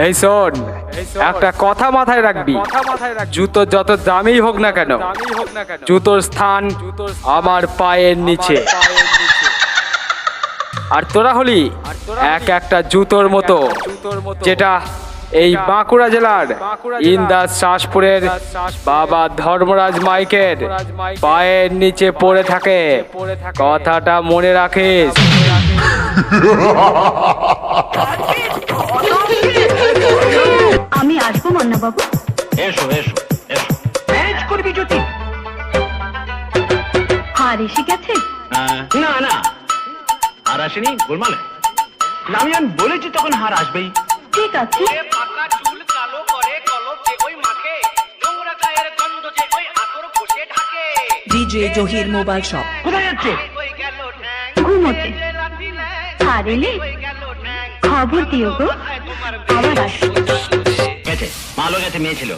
এই শোন, একটা কথা মাথায় রাখবি, জুতো যত দামি হোক না কেন, জুতোর স্থান আমার পায়ের নিচে। আর তোরা হলি এক একটা জুতোর মতো, যেটা এই বাঁকুড়া জেলার ইন্দাস শাসপুরের বাবা ধর্মরাজ মাইকের পায়ের নিচে পড়ে থাকে। কথাটা মনে রাখিস। আমি আসবো মান্না বাবু। এসো এসো এসো, ম্যাচ করবি যদি। হার এসে গেছে? না না, হার আসেনি, গোলমাল। আমি বলেছি তখন হার আসবেই। ঠিক আছে। পাকা চুল কালো করে কলপ যে ওই মাখে, নোংরা গায়ের গন্ধ যে ওই আতর বসে ঢাকে। DJ Zahir mobile shop. কোথায় যাচ্ছে? ওই গেল ঠ্যাং ঘুমোতে। রাতি ল্যাং, হার এলে ওই গেল ঠ্যাং। খবর দিও গো, তোমার আবার আসবো। গেছে, মালও গেছে, মেয়ে ছিল।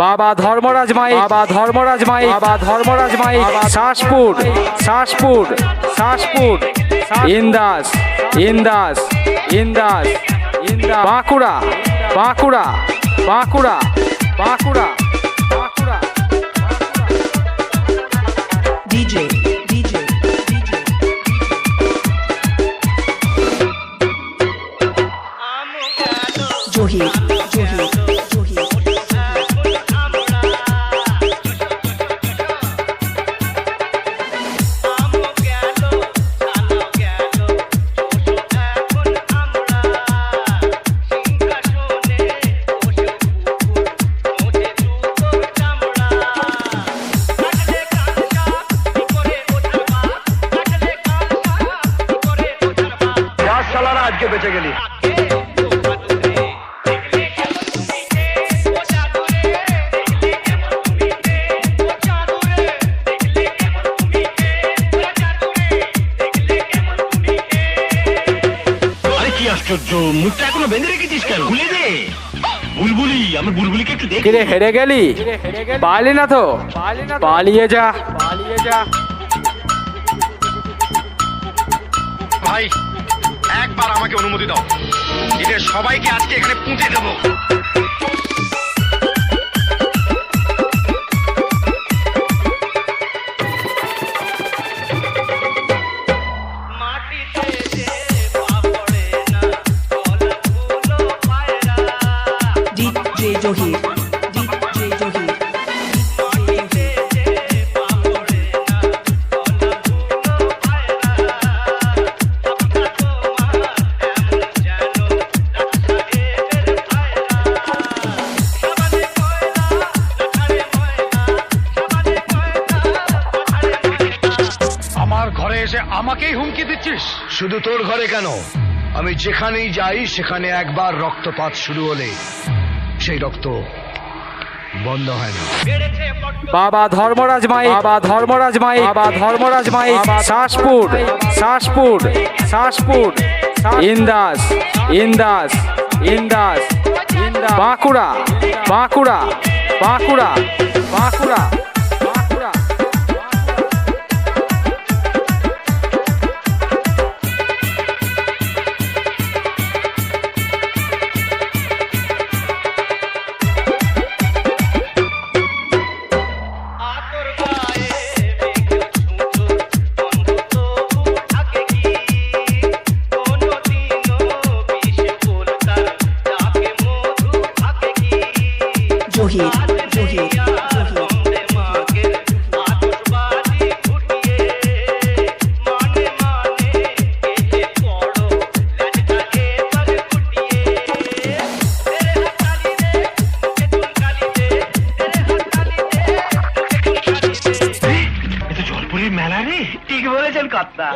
বাবা ধর্মরাজ মাই, বাবা ধর্মরাজ মাই, বাবা ধর্মরাজ মাই, Shaspur Shaspur Shaspur, Indas Indas Indas Indas, Bankura Bankura Bankura Bankura Bankura. DJ DJ DJ Zahir Zahir Zahir. আজকে বেঁচে গেলি। আরে কি আশ্চর্য, মুখটা এখনো বেঁধে রেখেছিস কেন? খুলে দে। বুলবুলি, আমি বুলবুলিকে একটু দেখি। কিরে হেরে গেলি? পারলি না তো, পালিয়ে যা পালিয়ে যা। ভাই একবার আমাকে অনুমতি দাও, এদের সবাইকে আজকে এখানে পুঁতে দেবো। DJ Zahir DJ Zahir. আমার ঘরে এসে আমাকেই হুমকি দিচ্ছিস? শুধু তোর ঘরে কেন, আমি যেখানেই যাই সেখানে একবার রক্তপাত শুরু হলে সেই রক্ত বন্ধ হয় না। বাবা ধর্মরাজ মাই, বাবা ধর্মরাজ মাই, বাবা ধর্মরাজ মাই, শাসপুর শাসপুর শাসপুর, ইন্দাস ইন্দাস ইন্দাস ইন্দাস, বাঁকুড়া বাঁকুড়া বাঁকুড়া বাঁকুড়া বাঁকুড়া। জহির জহির জহির। জলপুরির মেলা রে। ঠিক বলেছেন কর্তা।